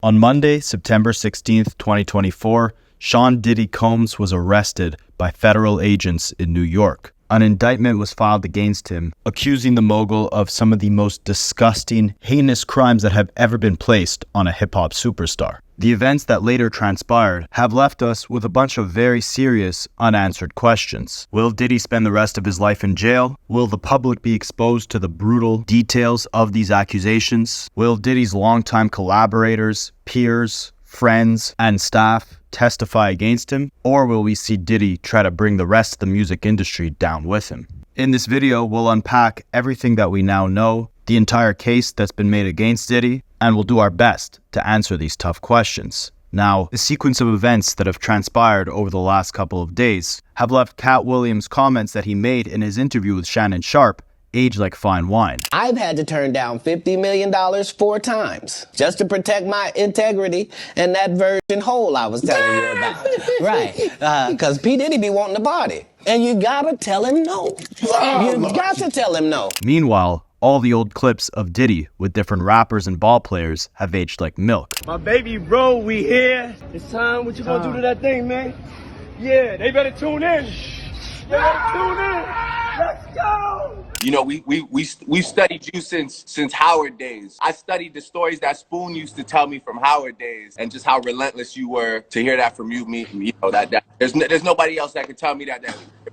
On Monday, September 16th, 2024, Sean Diddy Combs was arrested by federal agents in New York. An indictment was filed against him, accusing the mogul of some of the most disgusting, heinous crimes that have ever been placed on a hip-hop superstar. The events that later transpired have left us with a bunch of very serious, unanswered questions. Will Diddy spend the rest of his life in jail? Will the public be exposed to the brutal details of these accusations? Will Diddy's longtime collaborators, peers, friends, and staff testify against him? Or will we see Diddy try to bring the rest of the music industry down with him? In this video, we'll unpack everything that we now know, the entire case that's been made against Diddy, and we'll do our best to answer these tough questions. Now, the sequence of events that have transpired over the last couple of days have left Katt Williams' comments that he made in his interview with Shannon Sharpe age like fine wine. I've had to turn down $50 million 4 times just to protect my integrity and that virgin hole I was telling you about. Right, because P. Diddy be wanting to party. And you gotta tell him no. You got to tell him no. Meanwhile, all the old clips of Diddy with different rappers and ball players have aged like milk. My baby bro, we here. It's time. What you gonna do to that thing, man? Yeah, they better tune in. They better tune in. Let's go. You know, we studied you since Howard days. I studied the stories that Spoon used to tell me from Howard days, and just how relentless you were. To hear that from you, that there's nobody else that could tell me that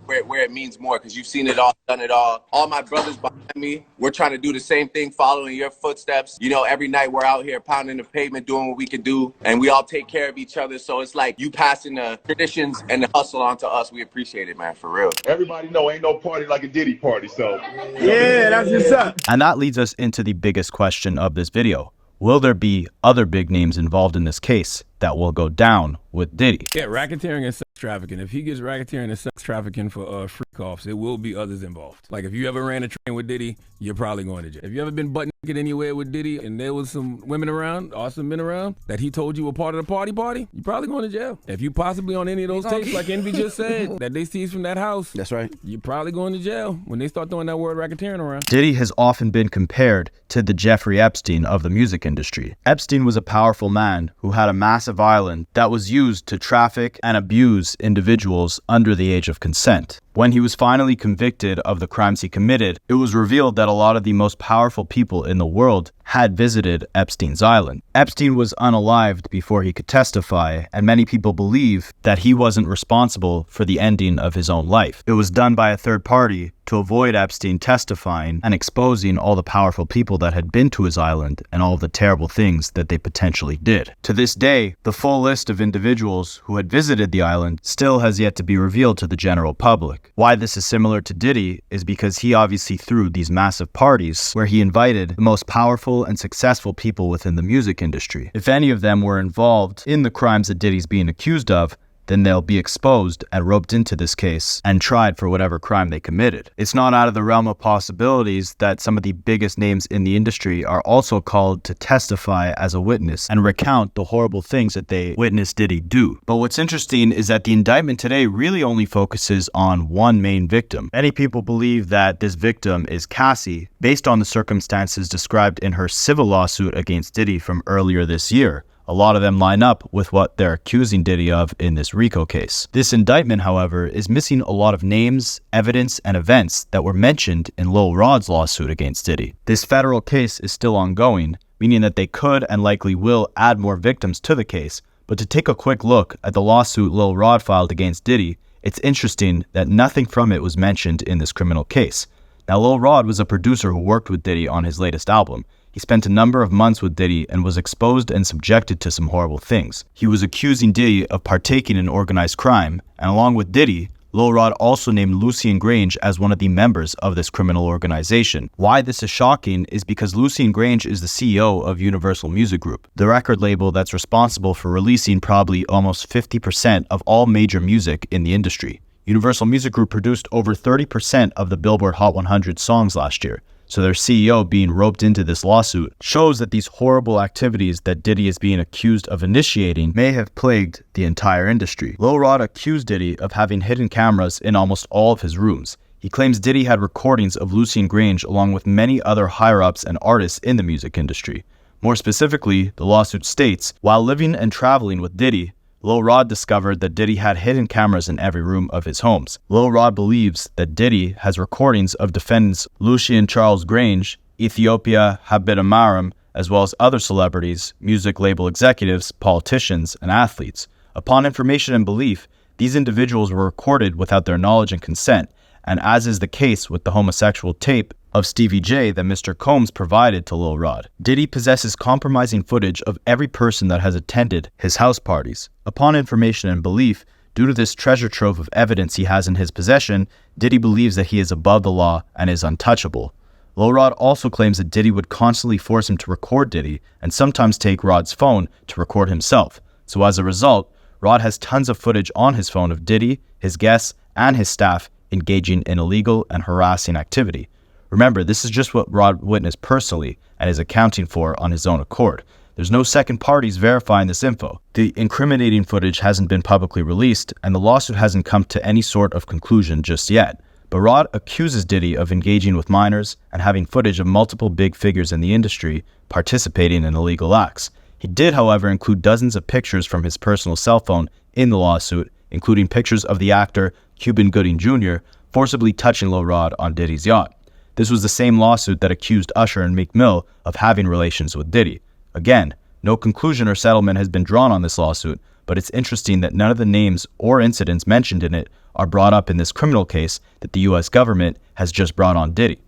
where it means more, because you've seen it all, done it all. All my brothers behind me, we're trying to do the same thing, following your footsteps. You know, every night we're out here pounding the pavement, doing what we can do, and we all take care of each other. So it's like you passing the traditions and the hustle on to us. We appreciate it, man, for real. Everybody know ain't no party like a Diddy party, so. Yeah, that's what's up. And that leads us into the biggest question of this video. Will there be other big names involved in this case that will go down with Diddy? Yeah, racketeering and sex trafficking. If he gets racketeering and sex trafficking for freak-offs, it will be others involved. Like if you ever ran a train with Diddy, you're probably going to jail. If you ever been butt naked anywhere with Diddy and there was some women around, or some men around, that he told you were part of the party, you're probably going to jail. If you possibly on any of those tapes, like Envy just said, that they seized from that house, That's right. you're probably going to jail when they start throwing that word racketeering around. Diddy has often been compared to the Jeffrey Epstein of the music industry. Epstein was a powerful man who had a massive island that was used to traffic and abuse individuals under the age of consent. When he was finally convicted of the crimes he committed, it was revealed that a lot of the most powerful people in the world had visited Epstein's island. Epstein was unalived before he could testify, and many people believe that he wasn't responsible for the ending of his own life. It was done by a third party to avoid Epstein testifying and exposing all the powerful people that had been to his island and all of the terrible things that they potentially did. To this day, the full list of individuals who had visited the island still has yet to be revealed to the general public. Why this is similar to Diddy is because he obviously threw these massive parties where he invited the most powerful and successful people within the music industry. If any of them were involved in the crimes that Diddy's being accused of, then they'll be exposed and roped into this case and tried for whatever crime they committed. It's not out of the realm of possibilities that some of the biggest names in the industry are also called to testify as a witness and recount the horrible things that they witnessed Diddy do. But what's interesting is that the indictment today really only focuses on one main victim. Many people believe that this victim is Cassie, based on the circumstances described in her civil lawsuit against Diddy from earlier this year. A lot of them line up with what they're accusing Diddy of in this RICO case. This indictment, however, is missing a lot of names, evidence, and events that were mentioned in Lil Rod's lawsuit against Diddy. This federal case is still ongoing, meaning that they could and likely will add more victims to the case. But to take a quick look at the lawsuit Lil Rod filed against Diddy, it's interesting that nothing from it was mentioned in this criminal case. Now, Lil Rod was a producer who worked with Diddy on his latest album. He spent a number of months with Diddy and was exposed and subjected to some horrible things. He was accusing Diddy of partaking in organized crime, and along with Diddy, Lil Rod also named Lucien Grange as one of the members of this criminal organization. Why this is shocking is because Lucien Grange is the CEO of Universal Music Group, the record label that's responsible for releasing probably almost 50% of all major music in the industry. Universal Music Group produced over 30% of the Billboard Hot 100 songs last year. So their CEO being roped into this lawsuit shows that these horrible activities that Diddy is being accused of initiating may have plagued the entire industry. Lil Rod accused Diddy of having hidden cameras in almost all of his rooms. He claims Diddy had recordings of Lucien Grange along with many other higher-ups and artists in the music industry. More specifically, the lawsuit states, while living and traveling with Diddy, Lil Rod discovered that Diddy had hidden cameras in every room of his homes. Lil Rod believes that Diddy has recordings of defendants Lucien Charles Grange, Ethiopia Habidamaram, as well as other celebrities, music label executives, politicians, and athletes. Upon information and belief, these individuals were recorded without their knowledge and consent, and as is the case with the homosexual tape of Stevie J that Mr. Combs provided to Lil Rod, Diddy possesses compromising footage of every person that has attended his house parties. Upon information and belief, due to this treasure trove of evidence he has in his possession, Diddy believes that he is above the law and is untouchable. Lil Rod also claims that Diddy would constantly force him to record Diddy and sometimes take Rod's phone to record himself. So as a result, Rod has tons of footage on his phone of Diddy, his guests, and his staff engaging in illegal and harassing activity. Remember, this is just what Rod witnessed personally and is accounting for on his own accord. There's no second parties verifying this info. The incriminating footage hasn't been publicly released, and the lawsuit hasn't come to any sort of conclusion just yet. But Rod accuses Diddy of engaging with minors and having footage of multiple big figures in the industry participating in illegal acts. He did, however, include dozens of pictures from his personal cell phone in the lawsuit, including pictures of the actor Cuban Gooding Jr. forcibly touching Lil Rod on Diddy's yacht. This was the same lawsuit that accused Usher and Meek Mill of having relations with Diddy. Again, no conclusion or settlement has been drawn on this lawsuit, but it's interesting that none of the names or incidents mentioned in it are brought up in this criminal case that the U.S. government has just brought on Diddy.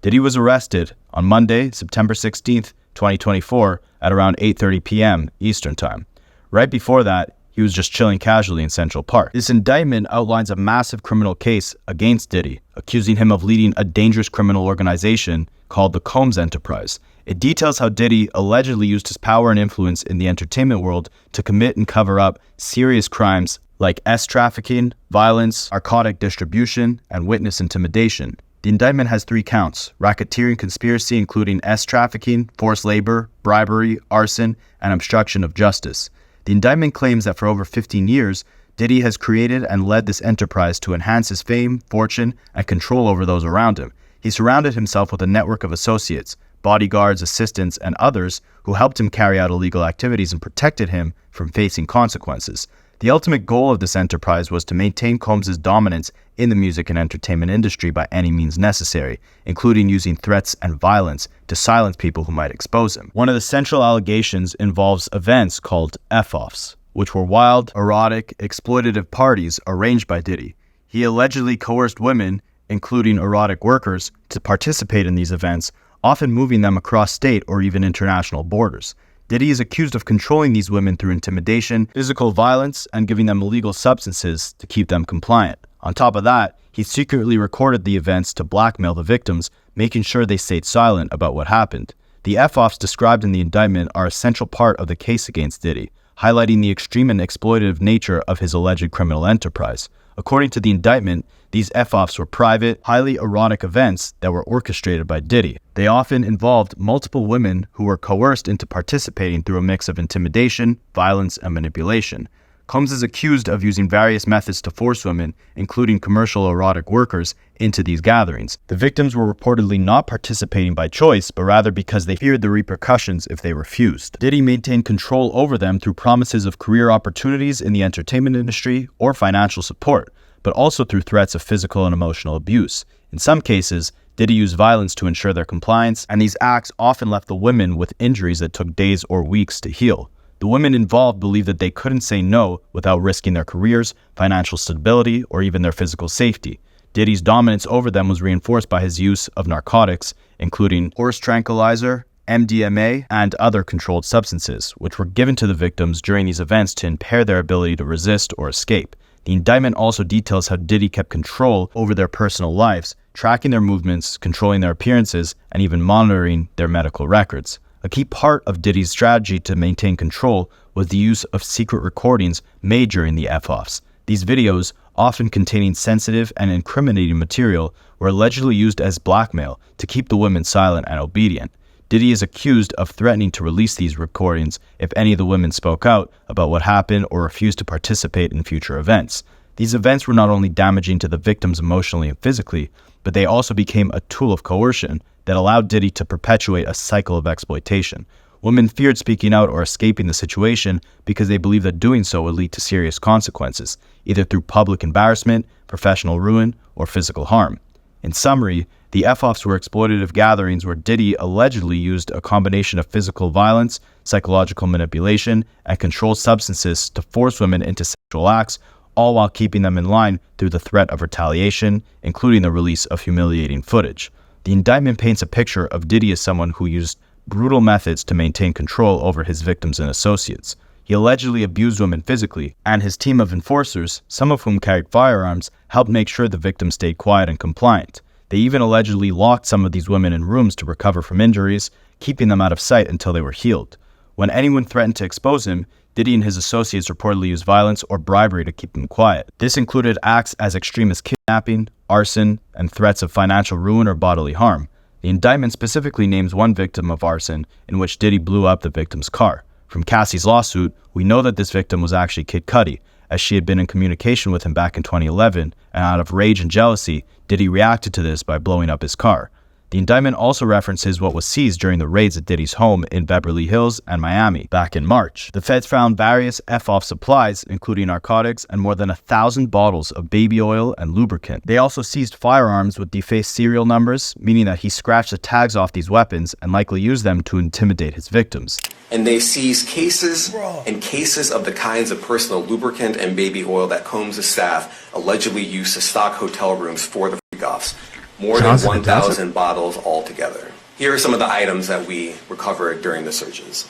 Diddy was arrested on Monday, September 16th, 2024 at around 8:30 p.m. Eastern Time. Right before that, he was just chilling casually in Central Park. This indictment outlines a massive criminal case against Diddy, accusing him of leading a dangerous criminal organization called the Combs Enterprise. It details how Diddy allegedly used his power and influence in the entertainment world to commit and cover up serious crimes like S-trafficking, violence, narcotic distribution, and witness intimidation. The indictment has 3 counts: racketeering conspiracy including S-trafficking, forced labor, bribery, arson, and obstruction of justice. The indictment claims that for over 15 years, Diddy has created and led this enterprise to enhance his fame, fortune, and control over those around him. He surrounded himself with a network of associates, bodyguards, assistants, and others who helped him carry out illegal activities and protected him from facing consequences. The ultimate goal of this enterprise was to maintain Combs' dominance in the music and entertainment industry by any means necessary, including using threats and violence to silence people who might expose him. One of the central allegations involves events called F-offs, which were wild, erotic, exploitative parties arranged by Diddy. He allegedly coerced women, including erotic workers, to participate in these events, often moving them across state or even international borders. Diddy is accused of controlling these women through intimidation, physical violence, and giving them illegal substances to keep them compliant. On top of that, he secretly recorded the events to blackmail the victims, making sure they stayed silent about what happened. The F-offs described in the indictment are a central part of the case against Diddy, highlighting the extreme and exploitative nature of his alleged criminal enterprise. According to the indictment, these F-offs were private, highly erotic events that were orchestrated by Diddy. They often involved multiple women who were coerced into participating through a mix of intimidation, violence, and manipulation. Combs is accused of using various methods to force women, including commercial erotic workers, into these gatherings. The victims were reportedly not participating by choice, but rather because they feared the repercussions if they refused. Diddy maintained control over them through promises of career opportunities in the entertainment industry or financial support, but also through threats of physical and emotional abuse. In some cases, Diddy used violence to ensure their compliance, and these acts often left the women with injuries that took days or weeks to heal. The women involved believed that they couldn't say no without risking their careers, financial stability, or even their physical safety. Diddy's dominance over them was reinforced by his use of narcotics, including horse tranquilizer, MDMA, and other controlled substances, which were given to the victims during these events to impair their ability to resist or escape. The indictment also details how Diddy kept control over their personal lives, tracking their movements, controlling their appearances, and even monitoring their medical records. A key part of Diddy's strategy to maintain control was the use of secret recordings made during the F-offs. These videos, often containing sensitive and incriminating material, were allegedly used as blackmail to keep the women silent and obedient. Diddy is accused of threatening to release these recordings if any of the women spoke out about what happened or refused to participate in future events. These events were not only damaging to the victims emotionally and physically, but they also became a tool of coercion that allowed Diddy to perpetuate a cycle of exploitation. Women feared speaking out or escaping the situation because they believed that doing so would lead to serious consequences, either through public embarrassment, professional ruin, or physical harm. In summary, the F-offs were exploitative gatherings where Diddy allegedly used a combination of physical violence, psychological manipulation, and controlled substances to force women into sexual acts, all while keeping them in line through the threat of retaliation, including the release of humiliating footage. The indictment paints a picture of Diddy as someone who used brutal methods to maintain control over his victims and associates. He allegedly abused women physically, and his team of enforcers, some of whom carried firearms, helped make sure the victims stayed quiet and compliant. They even allegedly locked some of these women in rooms to recover from injuries, keeping them out of sight until they were healed. When anyone threatened to expose him, Diddy and his associates reportedly used violence or bribery to keep them quiet. This included acts as extreme as kidnapping, arson, and threats of financial ruin or bodily harm. The indictment specifically names one victim of arson in which Diddy blew up the victim's car. From Cassie's lawsuit, we know that this victim was actually Kid Cudi, as she had been in communication with him back in 2011, and out of rage and jealousy, Diddy reacted to this by blowing up his car. The indictment also references what was seized during the raids at Diddy's home in Beverly Hills and Miami back in March. The feds found various F-off supplies, including narcotics and more than 1,000 bottles of baby oil and lubricant. They also seized firearms with defaced serial numbers, meaning that he scratched the tags off these weapons and likely used them to intimidate his victims. And they seized cases and cases of the kinds of personal lubricant and baby oil that Combs' staff allegedly used to stock hotel rooms for the freak-offs. More than 1,000 bottles altogether. Here are some of the items that we recovered during the searches.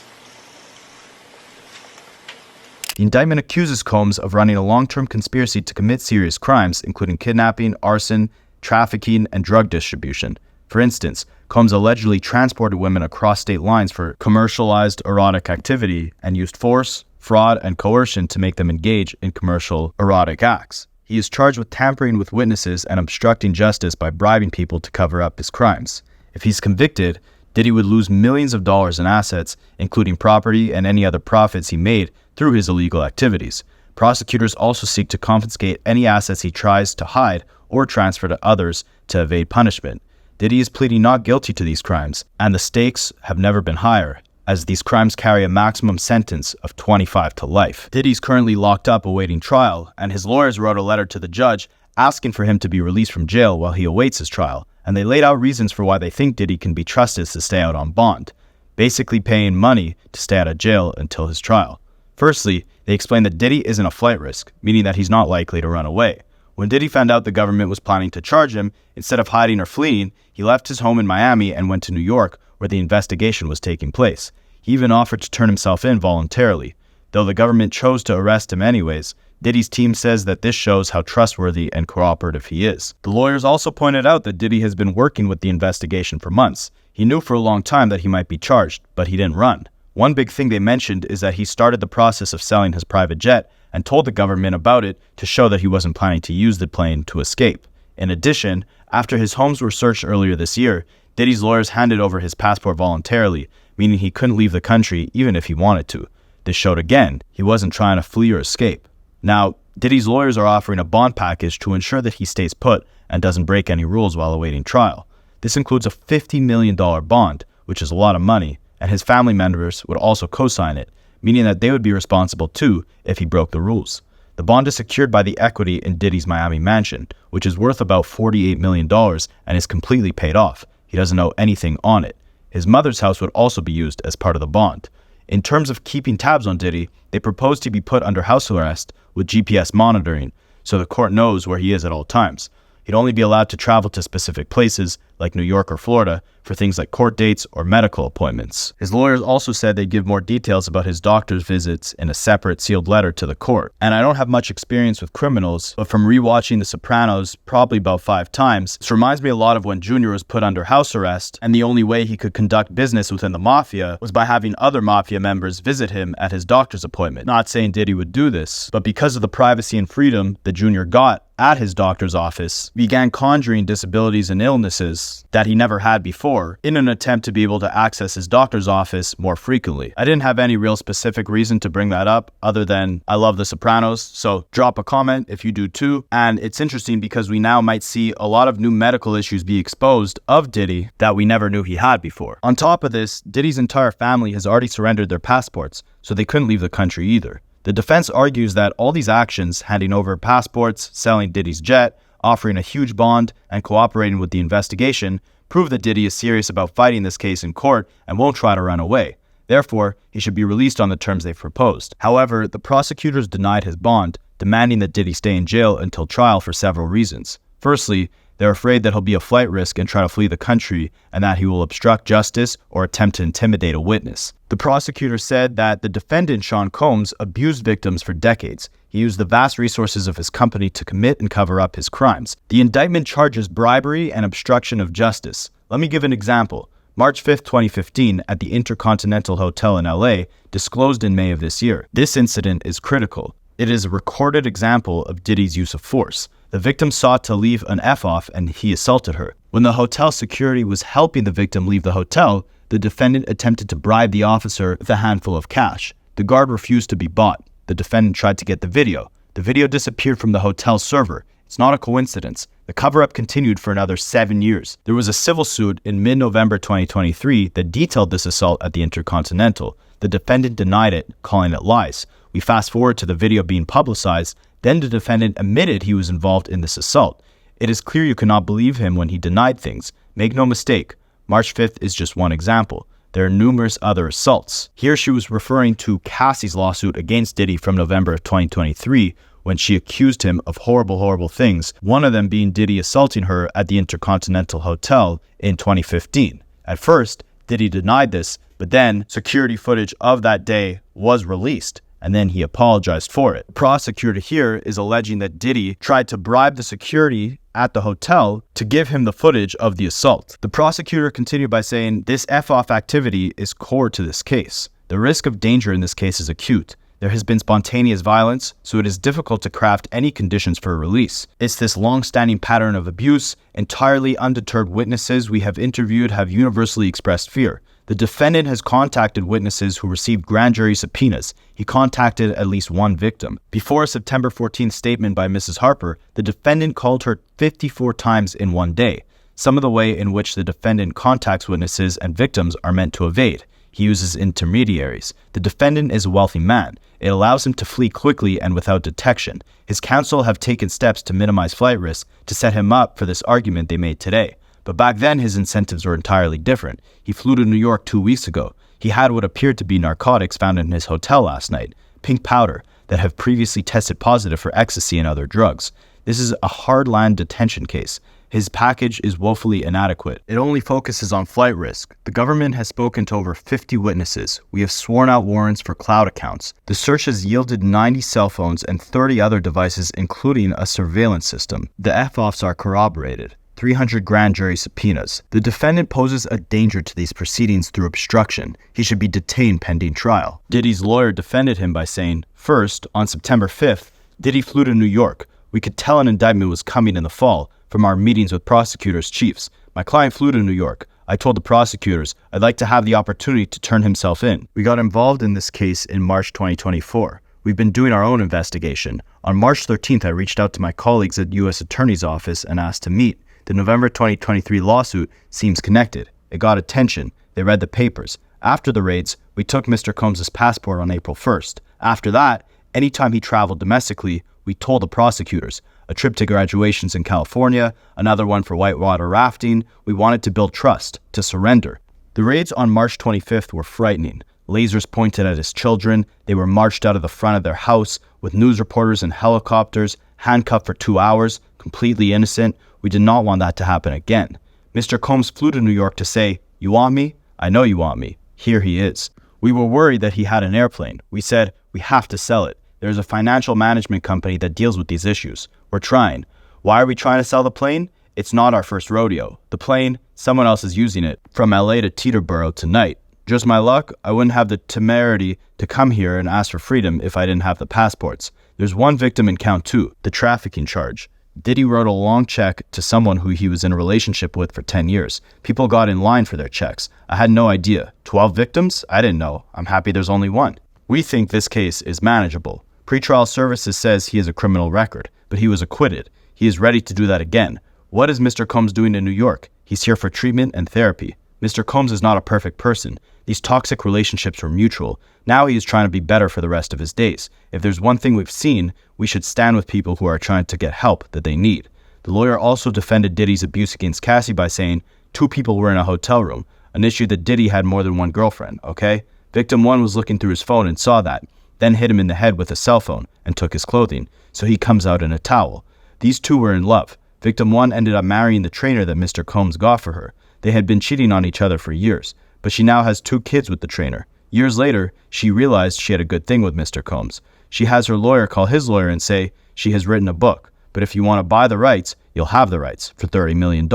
The indictment accuses Combs of running a long-term conspiracy to commit serious crimes, including kidnapping, arson, trafficking, and drug distribution. For instance, Combs allegedly transported women across state lines for commercialized erotic activity and used force, fraud, and coercion to make them engage in commercial erotic acts. He is charged with tampering with witnesses and obstructing justice by bribing people to cover up his crimes. If he's convicted, Diddy would lose millions of dollars in assets, including property and any other profits he made through his illegal activities. Prosecutors also seek to confiscate any assets he tries to hide or transfer to others to evade punishment. Diddy is pleading not guilty to these crimes, and the stakes have never been higher, as these crimes carry a maximum sentence of 25 to life. Diddy's currently locked up awaiting trial, and his lawyers wrote a letter to the judge asking for him to be released from jail while he awaits his trial, and they laid out reasons for why they think Diddy can be trusted to stay out on bond, basically paying money to stay out of jail until his trial. Firstly, they explained that Diddy isn't a flight risk, meaning that he's not likely to run away. When Diddy found out the government was planning to charge him, instead of hiding or fleeing, he left his home in Miami and went to New York, where the investigation was taking place. He even offered to turn himself in voluntarily. Though the government chose to arrest him anyways, Diddy's team says that this shows how trustworthy and cooperative he is. The lawyers also pointed out that Diddy has been working with the investigation for months. He knew for a long time that he might be charged, but he didn't run. One big thing they mentioned is that he started the process of selling his private jet and told the government about it to show that he wasn't planning to use the plane to escape. In addition, after his homes were searched earlier this year, Diddy's lawyers handed over his passport voluntarily, meaning he couldn't leave the country even if he wanted to. This showed again, he wasn't trying to flee or escape. Now, Diddy's lawyers are offering a bond package to ensure that he stays put and doesn't break any rules while awaiting trial. This includes a $50 million bond, which is a lot of money, and his family members would also co-sign it, meaning that they would be responsible too if he broke the rules. The bond is secured by the equity in Diddy's Miami mansion, which is worth about $48 million and is completely paid off. He doesn't owe anything on it. His mother's house would also be used as part of the bond. In terms of keeping tabs on Diddy, they proposed he be put under house arrest with GPS monitoring, so the court knows where he is at all times. He'd only be allowed to travel to specific places, like New York or Florida, for things like court dates or medical appointments. His lawyers also said they'd give more details about his doctor's visits in a separate sealed letter to the court. And I don't have much experience with criminals, but from rewatching The Sopranos probably about 5 times, this reminds me a lot of when Junior was put under house arrest, and the only way he could conduct business within the mafia was by having other mafia members visit him at his doctor's appointment. Not saying Diddy would do this, but because of the privacy and freedom that Junior got at his doctor's office, began conjuring disabilities and illnesses access that he never had before in an attempt to be able to access his doctor's office more frequently. I didn't have any real specific reason to bring that up other than I love The Sopranos, so drop a comment if you do too. And it's interesting because we now might see a lot of new medical issues be exposed of Diddy that we never knew he had before. On top of this, Diddy's entire family has already surrendered their passports, so they couldn't leave the country either. The defense argues that all these actions, handing over passports, selling Diddy's jet, offering a huge bond, and cooperating with the investigation, prove that Diddy is serious about fighting this case in court and won't try to run away. Therefore, he should be released on the terms they've proposed. However, the prosecutors denied his bond, demanding that Diddy stay in jail until trial for several reasons. Firstly, they're afraid that he'll be a flight risk and try to flee the country, and that he will obstruct justice or attempt to intimidate a witness. The prosecutor said that the defendant, Sean Combs, abused victims for decades. He used the vast resources of his company to commit and cover up his crimes. The indictment charges bribery and obstruction of justice. Let me give an example. March 5th, 2015, at the Intercontinental Hotel in LA, disclosed in May of this year. This incident is critical. It is a recorded example of Diddy's use of force. The victim sought to leave an F-off and he assaulted her. When the hotel security was helping the victim leave the hotel, the defendant attempted to bribe the officer with a handful of cash. The guard refused to be bought. The defendant tried to get the video. The video disappeared from the hotel server. It's not a coincidence. The cover-up continued for another 7 years. There was a civil suit in mid-November 2023 that detailed this assault at the Intercontinental. The defendant denied it, calling it lies. We fast forward to the video being publicized. Then the defendant admitted he was involved in this assault. It is clear you cannot believe him when he denied things. Make no mistake, March 5th is just one example. There are numerous other assaults. Here she was referring to Cassie's lawsuit against Diddy from November of 2023 when she accused him of horrible things, one of them being Diddy assaulting her at the Intercontinental Hotel in 2015. At first, Diddy denied this, but then security footage of that day was released, and then he apologized for it. The prosecutor here is alleging that Diddy tried to bribe the security at the hotel to give him the footage of the assault. The prosecutor continued by saying this F-off activity is core to this case. The risk of danger in this case is acute. There has been spontaneous violence, so it is difficult to craft any conditions for a release. It's this long-standing pattern of abuse. Entirely undeterred witnesses we have interviewed have universally expressed fear. The defendant has contacted witnesses who received grand jury subpoenas. He contacted at least one victim. Before a September 14th statement by Mrs. Harper, the defendant called her 54 times in one day. Some of the way in which the defendant contacts witnesses and victims are meant to evade. He uses intermediaries. The defendant is a wealthy man. It allows him to flee quickly and without detection. His counsel have taken steps to minimize flight risk to set him up for this argument they made today. But back then, his incentives were entirely different. He flew to New York 2 weeks ago. He had what appeared to be narcotics found in his hotel last night, pink powder, that have previously tested positive for ecstasy and other drugs. This is a hard-land detention case. His package is woefully inadequate. It only focuses on flight risk. The government has spoken to over 50 witnesses. We have sworn out warrants for cloud accounts. The search has yielded 90 cell phones and 30 other devices, including a surveillance system. The F-offs are corroborated. 300 grand jury subpoenas. The defendant poses a danger to these proceedings through obstruction. He should be detained pending trial. Diddy's lawyer defended him by saying, first, on September 5th, Diddy flew to New York. We could tell an indictment was coming in the fall from our meetings with prosecutors' chiefs. My client flew to New York. I told the prosecutors I'd like to have the opportunity to turn himself in. We got involved in this case in March 2024. We've been doing our own investigation. On March 13th, I reached out to my colleagues at U.S. Attorney's Office and asked to meet. The November 2023 lawsuit seems connected. It got attention. They read the papers. After the raids, we took Mr. Combs' passport on April 1st. After that, anytime he traveled domestically, we told the prosecutors. A trip to graduations in California, another one for whitewater rafting. We wanted to build trust, to surrender. The raids on March 25th were frightening. Lasers pointed at his children. They were marched out of the front of their house with news reporters and helicopters, handcuffed for 2 hours, completely innocent. We did not want that to happen again. Mr. Combs flew to New York to say, "You want me? I know you want me. Here he is." We were worried that he had an airplane. We said, we have to sell it. There's a financial management company that deals with these issues. We're trying. Why are we trying to sell the plane? It's not our first rodeo. The plane, someone else is using it. From LA to Teterboro tonight. Just my luck, I wouldn't have the temerity to come here and ask for freedom if I didn't have the passports. There's one victim in count 2, the trafficking charge. Diddy wrote a long check to someone who he was in a relationship with for 10 years. People got in line for their checks. I had no idea. 12 victims? I didn't know. I'm happy there's only one. We think this case is manageable. Pretrial services says he has a criminal record, but he was acquitted. He is ready to do that again. What is Mr. Combs doing in New York? He's here for treatment and therapy. Mr. Combs is not a perfect person. These toxic relationships were mutual. Now he is trying to be better for the rest of his days. If there's one thing we've seen, we should stand with people who are trying to get help that they need. The lawyer also defended Diddy's abuse against Cassie by saying 2 people were in a hotel room, an issue that Diddy had more than one girlfriend, okay? Victim 1 was looking through his phone and saw that, then hit him in the head with a cell phone and took his clothing, so he comes out in a towel. These 2 were in love. Victim 1 ended up marrying the trainer that Mr. Combs got for her. They had been cheating on each other for years, but she now has 2 kids with the trainer. Years later, she realized she had a good thing with Mr. Combs. She has her lawyer call his lawyer and say she has written a book, but if you want to buy the rights, you'll have the rights for $30 million.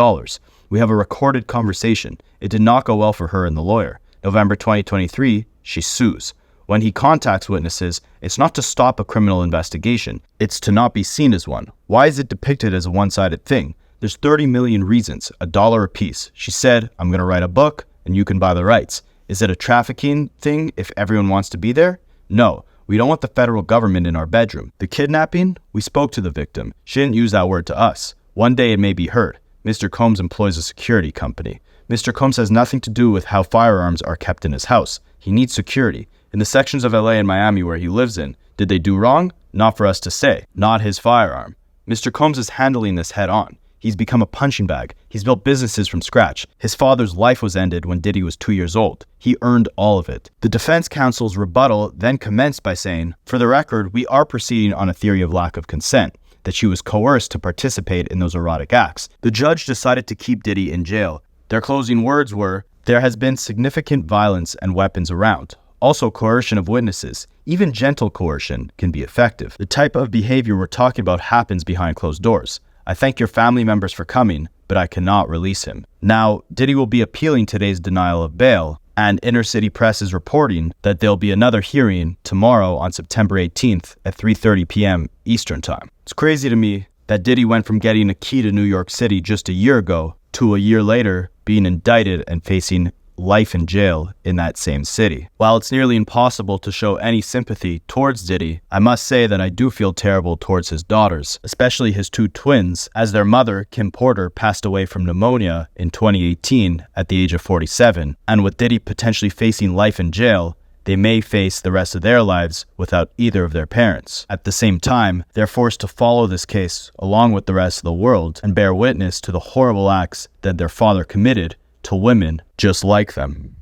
We have a recorded conversation. It did not go well for her and the lawyer. November 2023, she sues. When he contacts witnesses, it's not to stop a criminal investigation. It's to not be seen as one. Why is it depicted as a one-sided thing? There's 30 million reasons, $1 a piece. She said, I'm going to write a book and you can buy the rights. Is it a trafficking thing if everyone wants to be there? No, we don't want the federal government in our bedroom. The kidnapping? We spoke to the victim. She didn't use that word to us. One day it may be heard. Mr. Combs employs a security company. Mr. Combs has nothing to do with how firearms are kept in his house. He needs security. In the sections of LA and Miami where he lives in, did they do wrong? Not for us to say. Not his firearm. Mr. Combs is handling this head on. He's become a punching bag. He's built businesses from scratch. His father's life was ended when Diddy was 2 years old. He earned all of it. The defense counsel's rebuttal then commenced by saying, for the record, we are proceeding on a theory of lack of consent, that she was coerced to participate in those erotic acts. The judge decided to keep Diddy in jail. Their closing words were, there has been significant violence and weapons around. Also, coercion of witnesses, even gentle coercion, can be effective. The type of behavior we're talking about happens behind closed doors. I thank your family members for coming, but I cannot release him. Now, Diddy will be appealing today's denial of bail, and Inner City Press is reporting that there'll be another hearing tomorrow on September 18th at 3:30 p.m. Eastern Time. It's crazy to me that Diddy went from getting a key to New York City just a year ago to a year later being indicted and facing life in jail in that same city. While it's nearly impossible to show any sympathy towards Diddy, I must say that I do feel terrible towards his daughters, especially his 2 twins, as their mother, Kim Porter, passed away from pneumonia in 2018 at the age of 47. And with Diddy potentially facing life in jail, they may face the rest of their lives without either of their parents. At the same time, they're forced to follow this case along with the rest of the world and bear witness to the horrible acts that their father committed to women just like them.